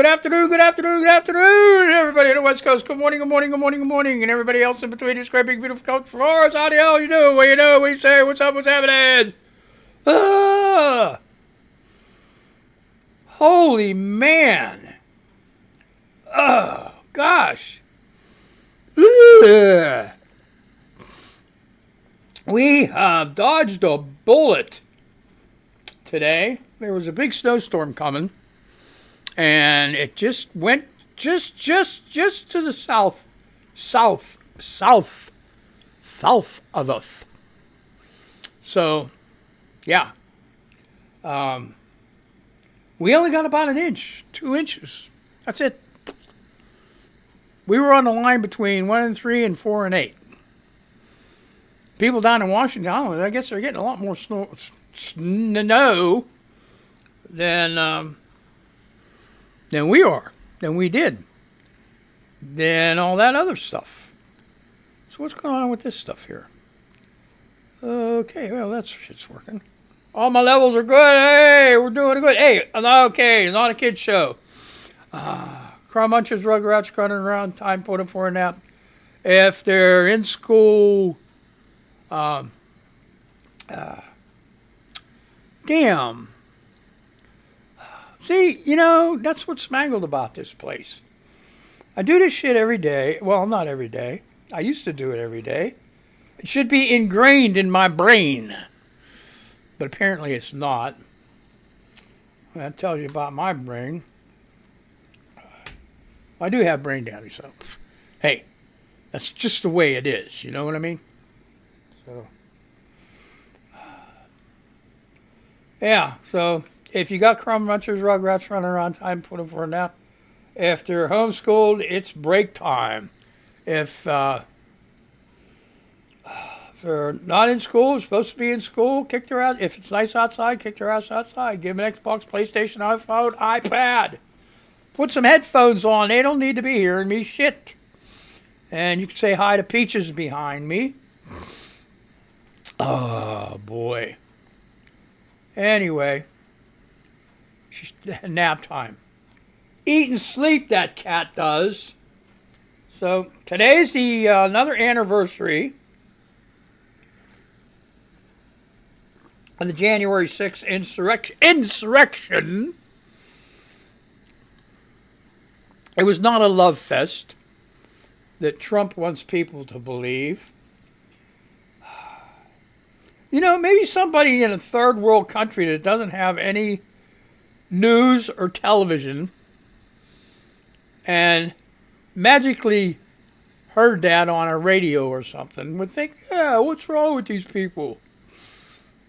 Good afternoon, good afternoon, good afternoon, everybody on the West Coast. Good morning, good morning, good morning, good morning, and everybody else in between this great big beautiful coast floors. How the hell you do? What you do? What you say? What's up? What's happening? Ah, holy man! Oh gosh! Ugh. We have dodged a bullet today. There was a big snowstorm coming. And it just went just to the south of us. So, yeah. We only got about an inch, 2 inches. That's it. We were on the line between 1 and 3 and 4 and 8. People down in Washington, I guess they're getting a lot more snow than we are, than we did, than all that other stuff. So what's going on with this stuff here? Okay, well, that shit's working. All my levels are good. Hey, we're doing good. Hey, okay, not a kid's show. Crumb munchers, rugrats, running around, time put them for a nap. If they're in school, damn. See, that's what's mangled about this place. I do this shit every day. Well, not every day. I used to do it every day. It should be ingrained in my brain. But apparently it's not. That tells you about my brain. I do have brain damage, so hey, that's just the way it is. You know what I mean? So, yeah, so if you got crumb munchers, rugrats running around, time put them for a nap. If they're homeschooled, it's break time. If they're not in school, supposed to be in school, kick their ass. If it's nice outside, kick their ass outside. Give them an Xbox, PlayStation, iPhone, iPad. Put some headphones on. They don't need to be hearing me shit. And you can say hi to Peaches behind me. Oh, boy. Anyway. Nap time. Eat and sleep, that cat does. So today's the another anniversary of the January 6th insurrection. It was not a love fest that Trump wants people to believe. Maybe somebody in a third world country that doesn't have any news or television and magically heard that on a radio or something would think, yeah, what's wrong with these people?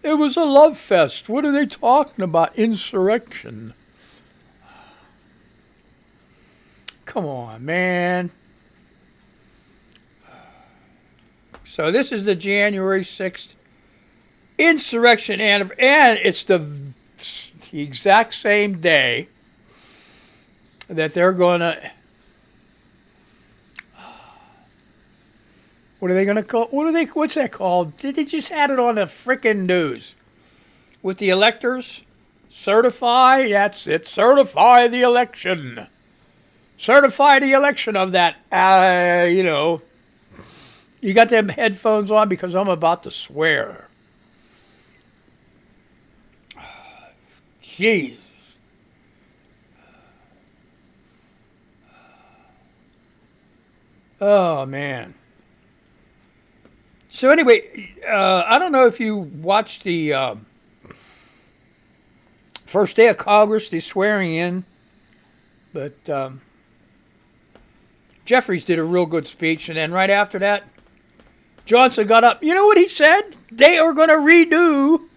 It was a love fest. What are they talking about? Insurrection. Come on, man. So this is the January 6th insurrection anniversary, and it's the exact same day that they're going to... What are they going to call... What's that called? They just had it on the frickin' news. With the electors. Certify, that's it. Certify the election. Certify the election of that, You got them headphones on because I'm about to swear. Jesus. Oh, man. So anyway, I don't know if you watched the first day of Congress, the swearing in, but Jeffries did a real good speech, and then right after that, Johnson got up. You know what he said? They are going to redo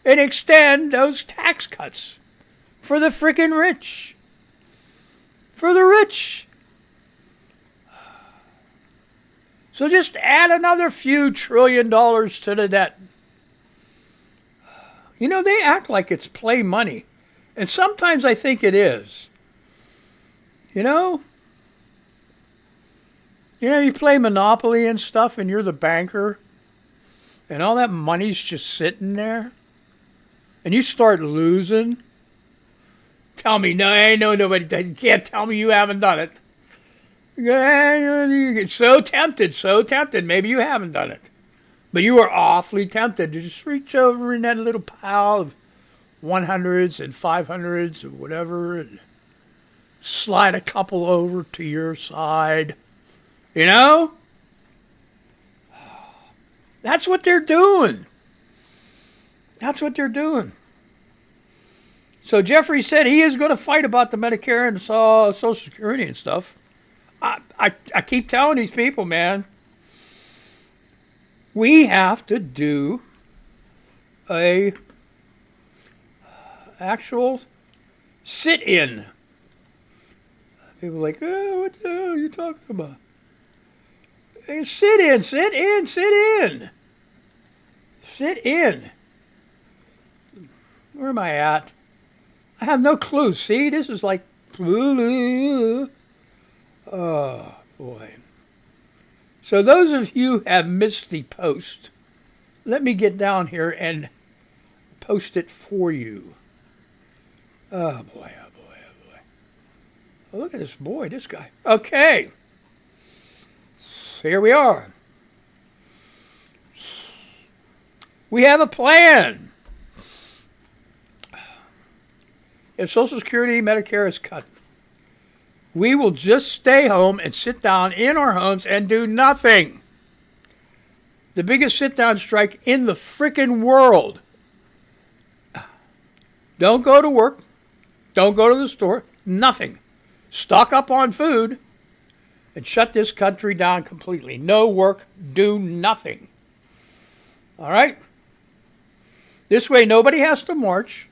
and extend those tax cuts for the freaking rich. For the rich. So just add another few $1 trillion to the debt. They act like it's play money. And sometimes I think it is. You play Monopoly and stuff and you're the banker. And all that money's just sitting there. And you start losing. tell me, no, ain't nobody, you can't tell me you haven't done it. You're so tempted. Maybe you haven't done it. But you are awfully tempted to just reach over in that little pile of 100s and 500s or whatever and slide a couple over to your side. You know? That's what they're doing. That's what they're doing. So Jeffrey said he is going to fight about the Medicare and Social Security and stuff. I keep telling these people, man, we have to do a actual sit-in. People are like, oh, what the hell are you talking about? Hey, sit in. Where am I at? I have no clue. See, this is like, oh boy. So those of you who have missed the post, let me get down here and post it for you. Oh boy. Oh, look at this boy, this guy. Okay. Here we are. We have a plan. If Social Security, Medicare is cut, we will just stay home and sit down in our homes and do nothing. The biggest sit-down strike in the frickin' world. Don't go to work. Don't go to the store. Nothing. Stock up on food and shut this country down completely. No work, do nothing. All right? This way nobody has to march.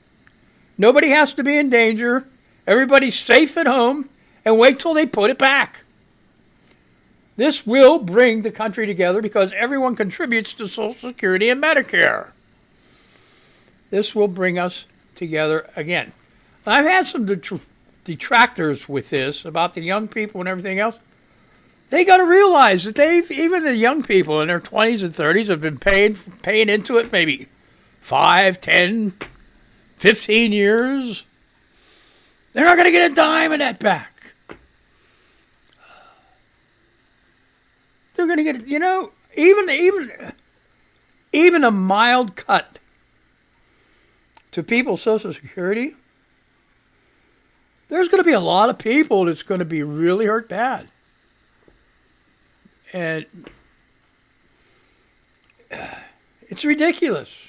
Nobody has to be in danger. Everybody's safe at home, and wait till they put it back. This will bring the country together because everyone contributes to Social Security and Medicare. This will bring us together again. I've had some detractors with this about the young people and everything else. They got to realize that even the young people in their 20s and 30s have been paying into it maybe 5, 10, 15 years. They're not going to get a dime of that back. They're going to get, even a mild cut to people's Social Security. There's going to be a lot of people that's going to be really hurt bad. And it's ridiculous.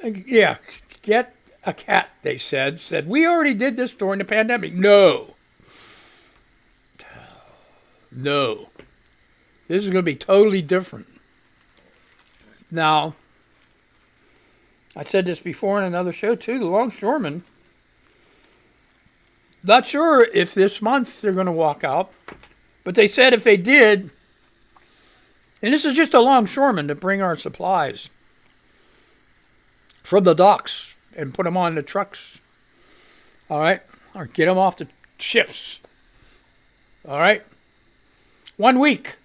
Yeah, get a cat, they said, we already did this during the pandemic. No. This is going to be totally different. Now, I said this before in another show too, the longshoremen, not sure if this month they're going to walk out, but they said if they did, and this is just a longshoreman to bring our supplies from the docks and put them on the trucks, all right, or get them off the ships, all right. 1 week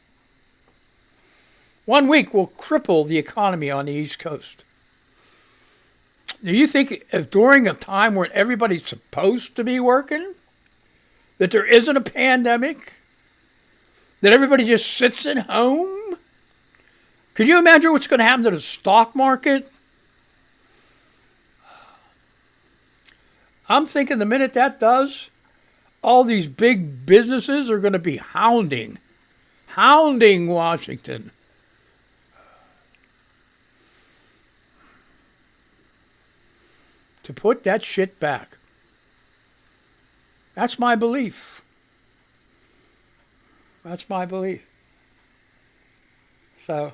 will cripple the economy on the East Coast. Do you think if during a time when everybody's supposed to be working, that there isn't a pandemic, that everybody just sits at home? Could you imagine what's going to happen to the stock market? I'm thinking the minute that does, all these big businesses are going to be hounding Washington. To put that shit back. That's my belief. So,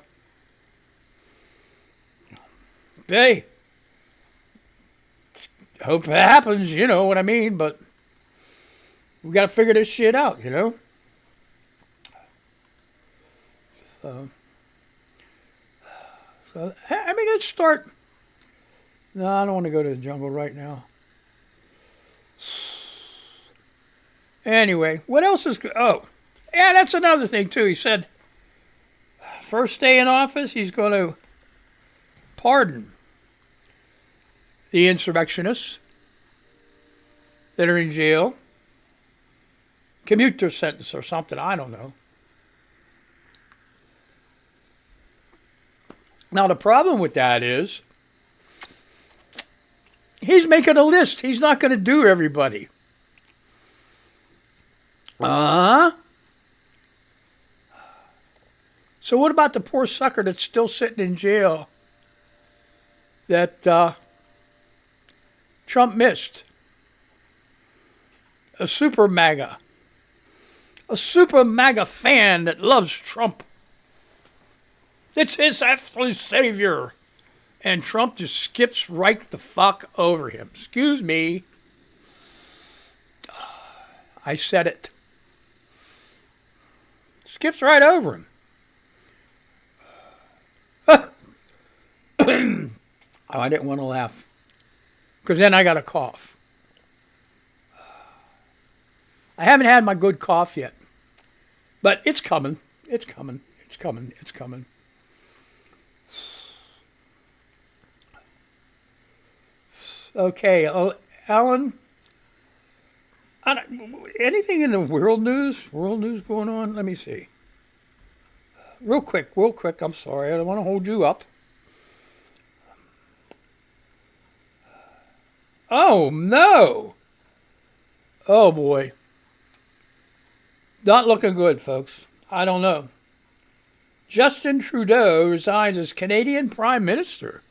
hey, hope it happens, you know what I mean, but we got to figure this shit out, you know? So I mean, let's start. No, I don't want to go to the jungle right now. Anyway, what else is... Oh, yeah, that's another thing, too. He said, first day in office, he's going to pardon the insurrectionists. that are in jail. Commute their sentence or something, I don't know. Now, the problem with that is he's making a list. He's not going to do everybody. So what about the poor sucker that's still sitting in jail that Trump missed? A super MAGA fan that loves Trump. It's his earthly savior. And Trump just skips right the fuck over him. Excuse me. I said it. Skips right over him. Oh, I didn't want to laugh. Because then I got a cough. I haven't had my good cough yet. But it's coming. It's coming. It's coming. It's coming. Okay, Alan. Anything in the world news? World news going on? Let me see. Real quick. I'm sorry. I don't want to hold you up. Oh, no. Oh, boy. Not looking good, folks. I don't know. Justin Trudeau resigns as Canadian Prime Minister.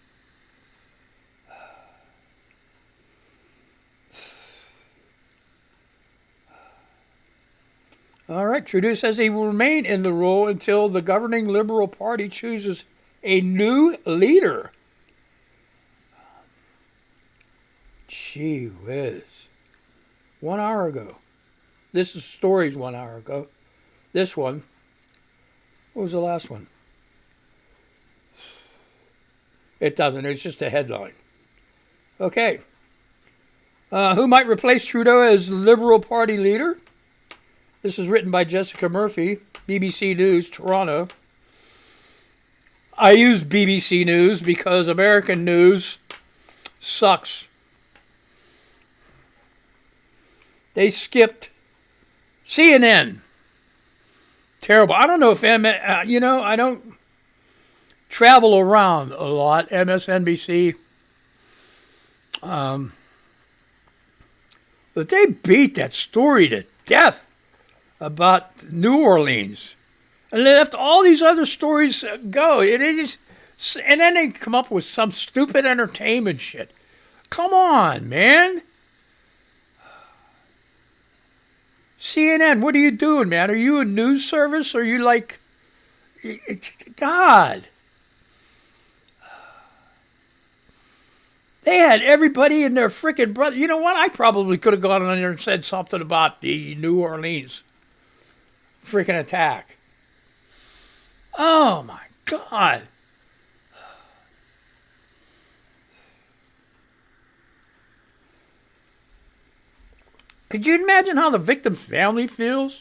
All right, Trudeau says he will remain in the role until the governing Liberal Party chooses a new leader. Gee whiz. 1 hour ago. This is stories 1 hour ago. This one. What was the last one? It doesn't. It's just a headline. Okay. Who might replace Trudeau as Liberal Party leader? This is written by Jessica Murphy, BBC News, Toronto. I use BBC News because American news sucks. They skipped CNN. Terrible. I don't know if I don't travel around a lot. MSNBC. But they beat that story to death about New Orleans. And they left all these other stories go. And then they come up with some stupid entertainment shit. Come on, man. CNN, what are you doing, man? Are you a news service? Or are you like... God. They had everybody in their freaking brother. You know what? I probably could have gone on there and said something about the New Orleans freaking attack. Oh, my God. Could you imagine how the victim's family feels?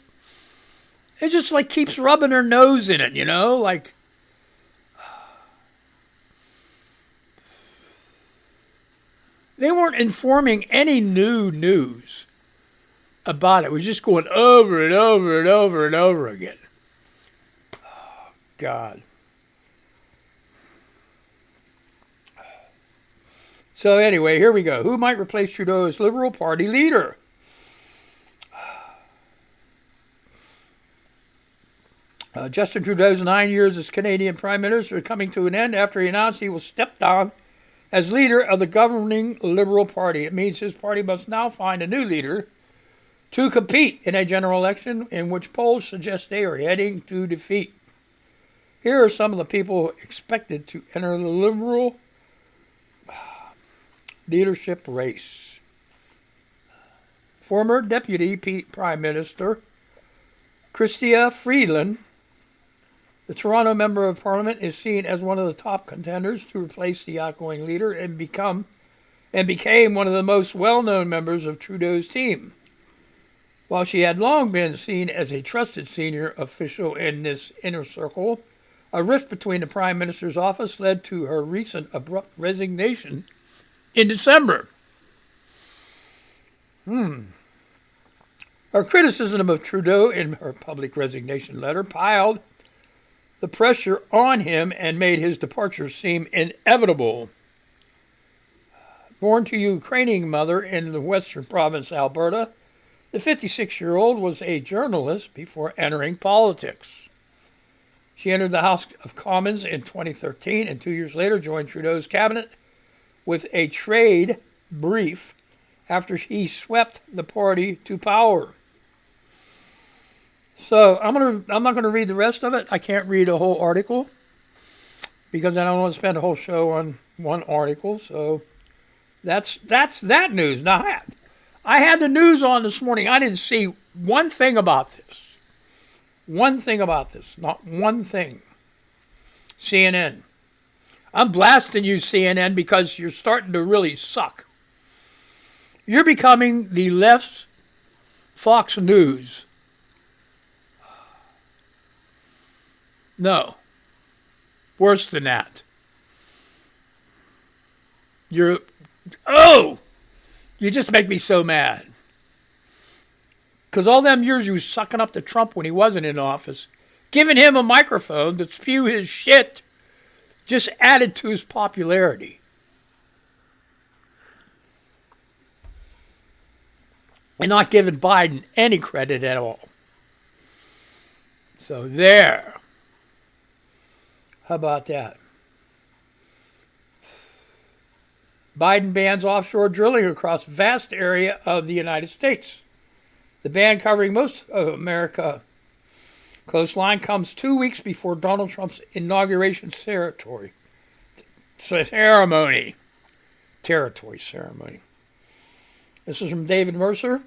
It just like keeps rubbing their nose in it, you know? Like, they weren't informing any new news about it. It was just going over and over and over and over again. Oh, God. So anyway, here we go. Who might replace Trudeau as Liberal Party leader? Justin Trudeau's 9 years as Canadian Prime Minister are coming to an end after he announced he will step down as leader of the governing Liberal Party. It means his party must now find a new leader to compete in a general election in which polls suggest they are heading to defeat. Here are some of the people expected to enter the Liberal leadership race. Former Deputy Prime Minister Chrystia Freeland. The Toronto Member of Parliament is seen as one of the top contenders to replace the outgoing leader and became one of the most well-known members of Trudeau's team. While she had long been seen as a trusted senior official in this inner circle, a rift between the Prime Minister's office led to her recent abrupt resignation in December. Her criticism of Trudeau in her public resignation letter piled the pressure on him and made his departure seem inevitable. Born to a Ukrainian mother in the western province of Alberta, the 56-year-old was a journalist before entering politics. She entered the House of Commons in 2013 and 2 years later joined Trudeau's cabinet with a trade brief after he swept the party to power. So I'm not gonna read the rest of it. I can't read a whole article because I don't want to spend a whole show on one article. So that's that news. Now I had the news on this morning. I didn't see one thing about this. One thing about this. Not one thing. CNN. I'm blasting you, CNN, because you're starting to really suck. You're becoming the left's Fox News. No. Worse than that. You just make me so mad. Because all them years you was sucking up to Trump when he wasn't in office, giving him a microphone to spew his shit, just added to his popularity. And not giving Biden any credit at all. So there. How about that? Biden bans offshore drilling across vast area of the United States. The ban covering most of America coastline comes 2 weeks before Donald Trump's inauguration ceremony. This is from David Mercer,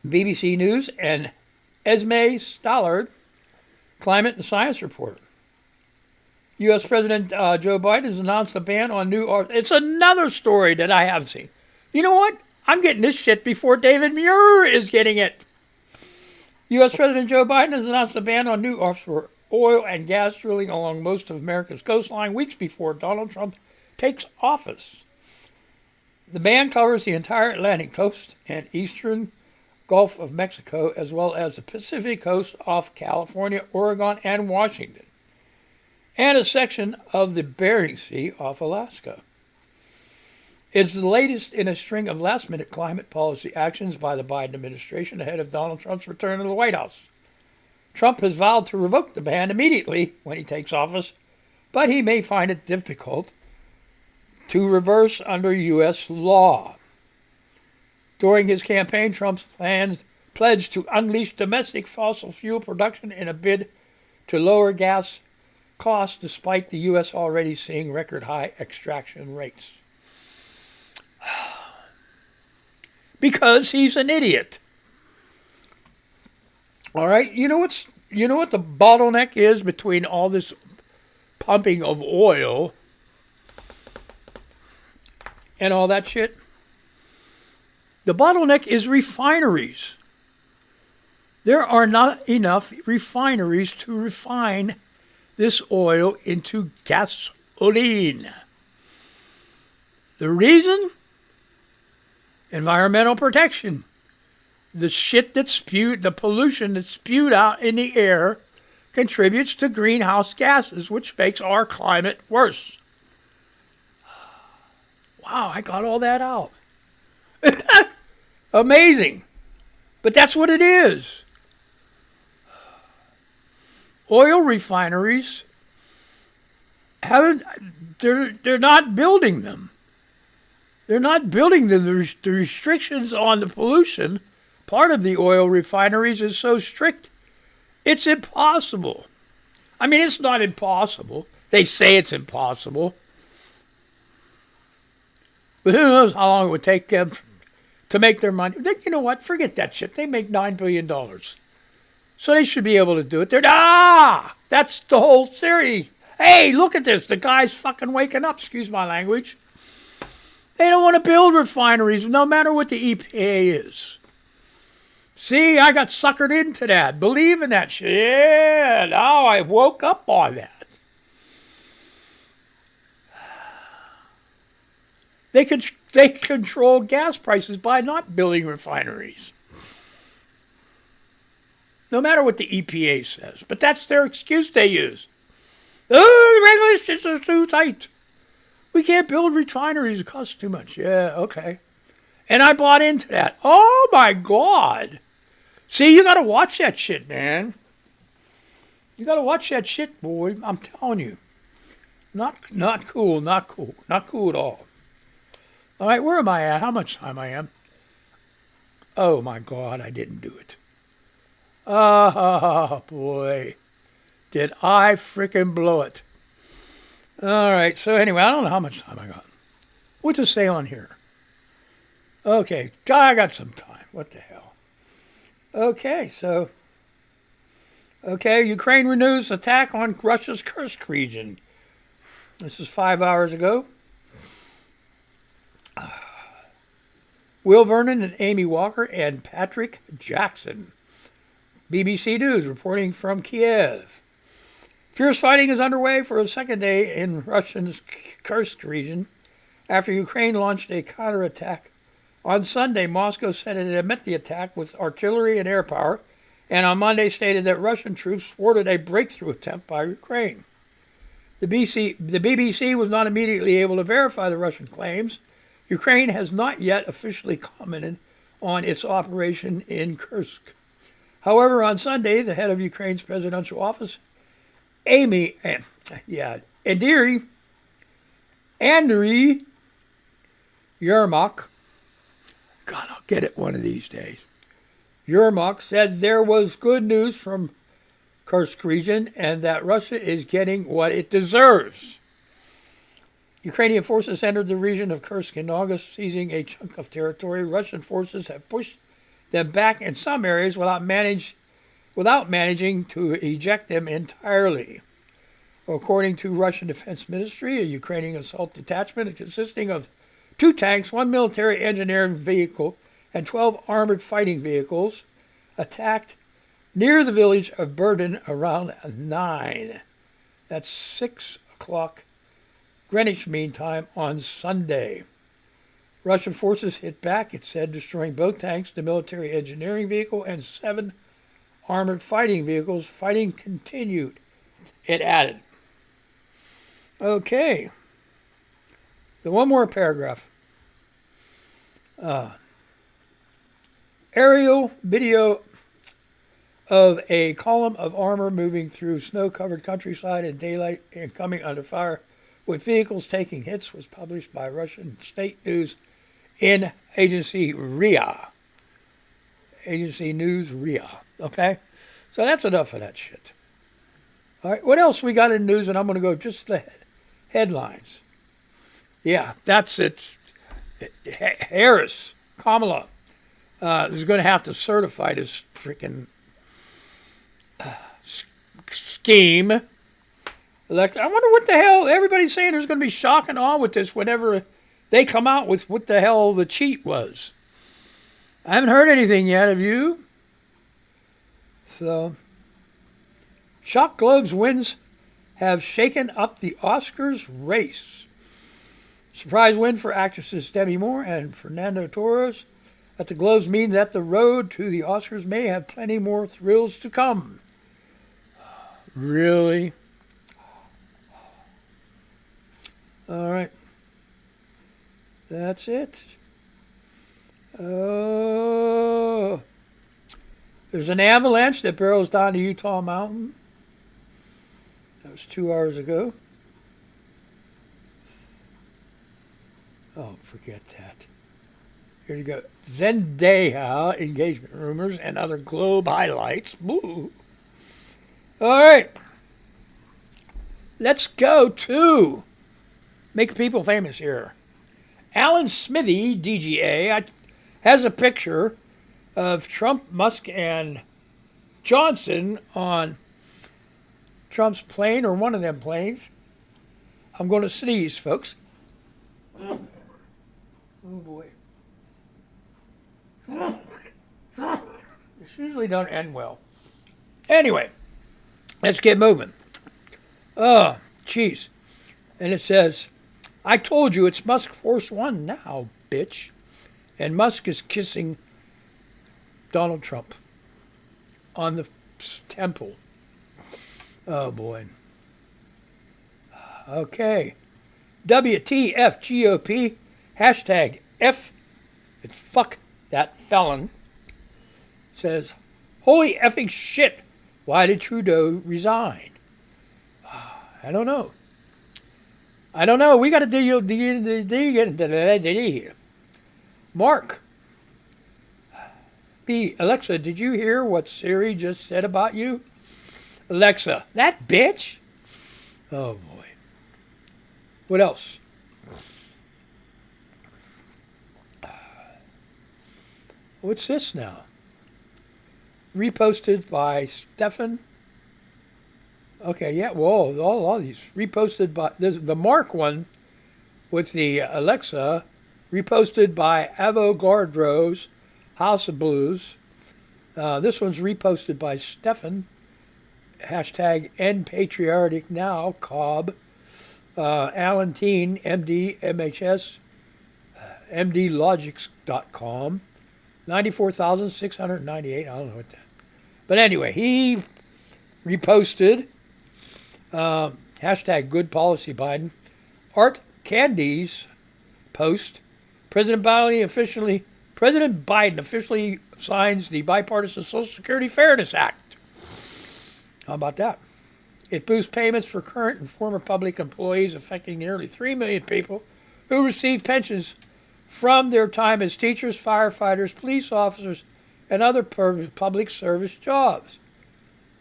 BBC News, and Esme Stallard, Climate and Science reporter. U.S. President Joe Biden has announced a ban on new... It's another story that I have seen. You know what? I'm getting this shit before David Muir is getting it. U.S. President Joe Biden has announced a ban on new offshore oil and gas drilling along most of America's coastline weeks before Donald Trump takes office. The ban covers the entire Atlantic coast and eastern Gulf of Mexico, as well as the Pacific coast off California, Oregon, and Washington, and a section of the Bering Sea off Alaska. It's the latest in a string of last-minute climate policy actions by the Biden administration ahead of Donald Trump's return to the White House. Trump has vowed to revoke the ban immediately when he takes office, but he may find it difficult to reverse under U.S. law. During his campaign, Trump pledged to unleash domestic fossil fuel production in a bid to lower gas costs, despite the U.S. already seeing record-high extraction rates. Because he's an idiot. All right, you know what the bottleneck is between all this pumping of oil and all that shit? The bottleneck is refineries. There are not enough refineries to refine this oil into gasoline. The reason? Environmental protection. The shit that's spewed, the pollution that's spewed out in the air contributes to greenhouse gases, which makes our climate worse. Wow, I got all that out. Amazing. But that's what it is. Oil refineries they're not building them. They're not building them. The restrictions on the pollution, part of the oil refineries, is so strict, it's impossible. I mean, it's not impossible. They say it's impossible. But who knows how long it would take them to make their money. You know what? Forget that shit. They make $9 billion. So they should be able to do it. That's the whole theory. Hey, look at this. The guy's fucking waking up. Excuse my language. They don't want to build refineries, no matter what the EPA is. See, I got suckered into that. Believe in that shit. Yeah, now I woke up on that. They could They control gas prices by not building refineries. No matter what the EPA says. But that's their excuse they use. Oh, the regulations are too tight. We can't build refineries. It costs too much. Yeah, okay. And I bought into that. Oh, my God. See, you got to watch that shit, man. You got to watch that shit, boy. I'm telling you. Not cool, not cool. Not cool at all. All right, where am I at? How much time I am? Oh, my God, I didn't do it. Oh, boy. Did I frickin' blow it. All right, so anyway, I don't know how much time I got. What to say on here? Okay, I got some time. What the hell? Okay, so... Okay, Ukraine renews attack on Russia's Kursk region. This is 5 hours ago. Will Vernon and Amy Walker and Patrick Jackson. BBC News reporting from Kiev. Fierce fighting is underway for a second day in Russia's Kursk region after Ukraine launched a counterattack. On Sunday, Moscow said it had met the attack with artillery and air power, and on Monday stated that Russian troops thwarted a breakthrough attempt by Ukraine. The BBC was not immediately able to verify the Russian claims. Ukraine has not yet officially commented on its operation in Kursk. However, on Sunday, the head of Ukraine's presidential office, Andriy Yermak, God, I'll get it one of these days. Yermak said there was good news from Kursk region and that Russia is getting what it deserves. Ukrainian forces entered the region of Kursk in August, seizing a chunk of territory. Russian forces have pushed them back in some areas without managing to eject them entirely. According to Russian Defense Ministry, a Ukrainian assault detachment consisting of 2 tanks, 1 military engineering vehicle, and 12 armored fighting vehicles attacked near the village of Burden around 9. That's 6 o'clock Greenwich Mean Time on Sunday. Russian forces hit back, it said, destroying both tanks, the military engineering vehicle, and 7 armored fighting vehicles. Fighting continued, it added. Okay. So one more paragraph. Aerial video of a column of armor moving through snow-covered countryside in daylight and coming under fire with vehicles taking hits was published by Russian state news in agency RIA. Agency News RIA. Okay? So that's enough of that shit. All right, what else we got in news? And I'm going to go just the headlines. Yeah, that's it. Harris, Kamala, is going to have to certify this freaking scheme. I wonder what the hell everybody's saying. There's going to be shock and awe with this whenever they come out with what the hell the cheat was. I haven't heard anything yet, have you? So, Shock Globes wins have shaken up the Oscars race. Surprise win for actresses Demi Moore and Fernando Torres at the Globes mean that the road to the Oscars may have plenty more thrills to come. Really? All right. That's it. Oh. There's an avalanche that barrels down to Utah Mountain. That was 2 hours ago. Oh, forget that. Here you go. Zendaya engagement rumors and other Globe highlights. Boo. All right. Let's go to Make People Famous here. Alan Smithy, DGA, has a picture of Trump, Musk, and Johnson on Trump's plane, or one of them planes. I'm going to sneeze, folks. Oh, boy. This usually don't end well. Anyway, let's get moving. Oh, jeez. And it says, I told you it's Musk Force One now. bitch. And Musk is kissing Donald Trump on the temple. Oh, boy. Okay. WTF GOP. Hashtag F. It's fuck that felon. Says, holy effing shit. Why did Trudeau resign? I don't know. We got to dig into that. Mark. B. Alexa, did you hear what Siri just said about you? Alexa, that bitch? Oh, boy. What else? What's this now? Reposted by Stefan. Okay, yeah, whoa, all these. Reposted by, the Mark one with the Alexa, reposted by Avogadro's House of Blues. This one's reposted by Stefan. Hashtag End Patriotic Now, Cobb. Alan Teen, MD, MHS, MDLogics.com. 94,698. I don't know what that. But anyway, he reposted hashtag Good Policy Biden. Art Candy's post. President Biden officially signs the bipartisan Social Security Fairness Act. How about that? It boosts payments for current and former public employees, affecting nearly 3 million people who receive pensions from their time as teachers, firefighters, police officers, and other public service jobs.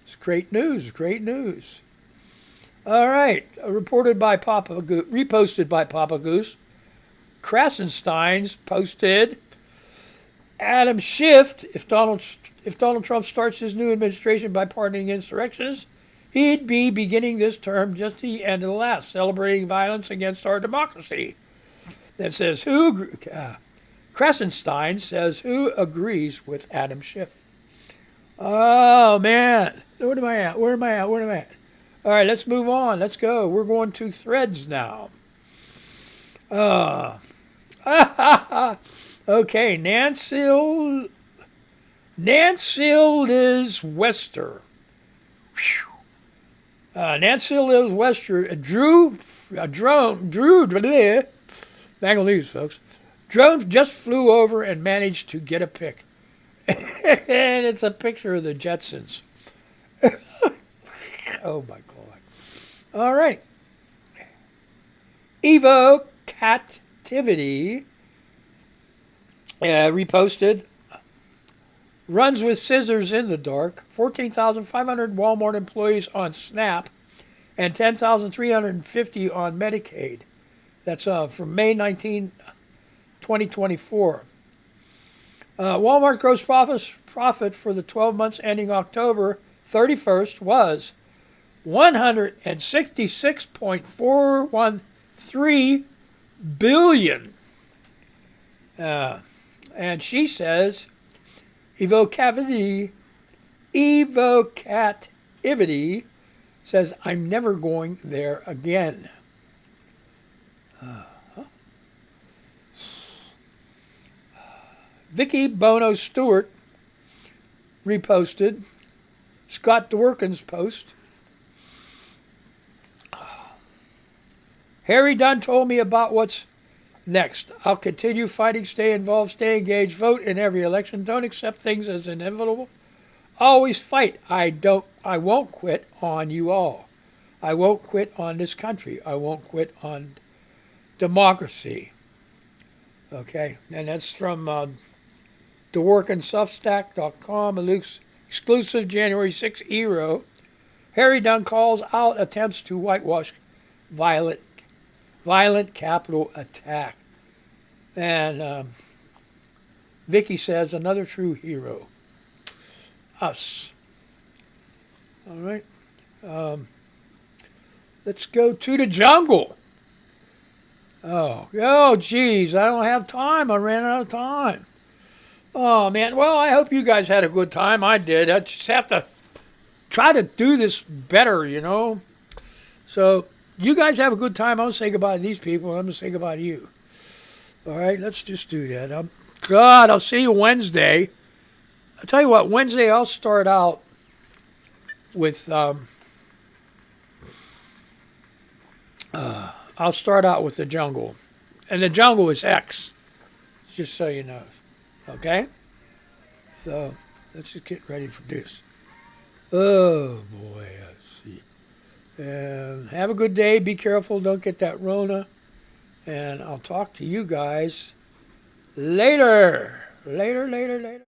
It's great news, great news. All right, reported by reposted by Papa Goose. Krasenstein's posted, Adam Schiff, if Donald Trump starts his new administration by pardoning insurrectionists, he'd be beginning this term just at the end of the last, celebrating violence against our democracy. That says, Krasenstein says, who agrees with Adam Schiff? Oh, man. Where am I at? All right, let's move on. Let's go. We're going to Threads now. Okay, Nancy Liz Wester. Nancy Liz Wester Drew, Mangled News, folks. Drone just flew over and managed to get a pic. And it's a picture of the Jetsons. Oh, my God. All right. Evo Captivity reposted. Runs with scissors in the dark. 14,500 Walmart employees on SNAP and 10,350 on Medicaid. That's from May 19, 2024. Walmart gross profit for the 12 months ending October 31st was $166.413 billion. And she says, Evocativity says, I'm never going there again. Vicky Bono Stewart reposted Scott Dworkin's post. Harry Dunn told me about what's next. I'll continue fighting, stay involved, stay engaged, vote in every election. Don't accept things as inevitable. Always fight. I won't quit on you all. I won't quit on this country. I won't quit on democracy. Okay, and that's from DeWorkinSubstack.com, exclusive January 6 Eero. Harry Dunn calls out attempts to whitewash violent Capitol attack. And Vicky says, another true hero. Us. All right. Let's go to the jungle. Oh, geez, I don't have time. I ran out of time. Oh, man. Well, I hope you guys had a good time. I did. I just have to try to do this better, you know. So, you guys have a good time. I'm going to say goodbye to these people. I'm going to say goodbye to you. All right, let's just do that. God, I'll see you Wednesday. I'll tell you what, Wednesday I'll start out with the jungle. And the jungle is X, just so you know. Okay? So let's just get ready for this. Oh boy, let's see. And have a good day. Be careful. Don't get that Rona. And I'll talk to you guys later. Later.